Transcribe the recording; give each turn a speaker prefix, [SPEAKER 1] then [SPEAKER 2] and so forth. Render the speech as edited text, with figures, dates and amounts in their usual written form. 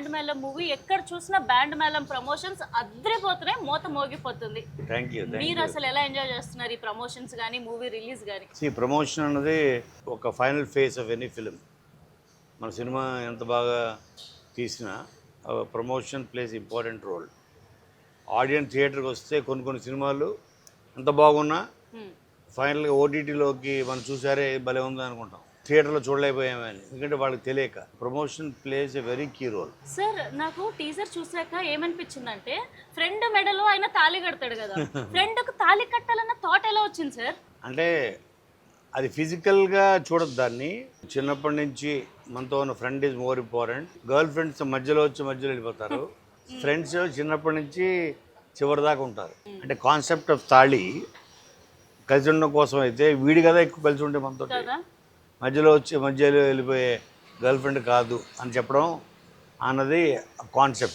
[SPEAKER 1] Band మేళం movie ఎక్కడ చూసినా band మేళం promotions అద్రిపోతున్నాయి, మోత మోగిపోతుంది. మీరు అసలు ఎలా ఎంజాయ్ చేస్తున్నారు ఈ ప్రమోషన్స్ కానీ మూవీ రిలీజ్ కానీ?
[SPEAKER 2] ప్రమోషన్ అన్నది ఒక final phase of any film. మన సినిమా ఎంత బాగా తీసినా promotion plays important role. Audience థియేటర్కి వస్తే కొన్ని సినిమాలు ఎంత బాగున్నా ఫైనల్గా ఓటీటీలోకి మనం చూసారే భలే ఉంది అనుకుంటాం, థియేటర్లో చూడలేకపోయామని. ఎందుకంటే వాళ్ళకి తెలియక. Promotion plays a very key role.
[SPEAKER 1] Sir నాకు టీజర్ చూసాక ఏమనిపించిందంటే, ఫ్రెండ్ మెడలో ఆయన తాళి కడతాడు కదా, ఫ్రెండ్కు తాళి కట్టాలన్న థాట్ ఎలా వచ్చింది సార్?
[SPEAKER 2] అంటే అది ఫిజికల్గా చూడదు దాన్ని. చిన్నప్పటి నుంచి మనతో ఉన్న friend is more important. Girl friends మధ్యలో వెళ్ళిపోతారు. ఫ్రెండ్స్ చిన్నప్పటి నుంచి చివరి దాకా ఉంటారు. అంటే కాన్సెప్ట్ ఆఫ్ తాళి కలిసి ఉండడం కోసం అయితే వీడి కదా ఎక్కువ కలిసి ఉంటే మనతో, మధ్యలో వెళ్ళిపోయే గర్ల్ ఫ్రెండ్ కాదు అని చెప్పడం అన్నది కాన్సెప్ట్.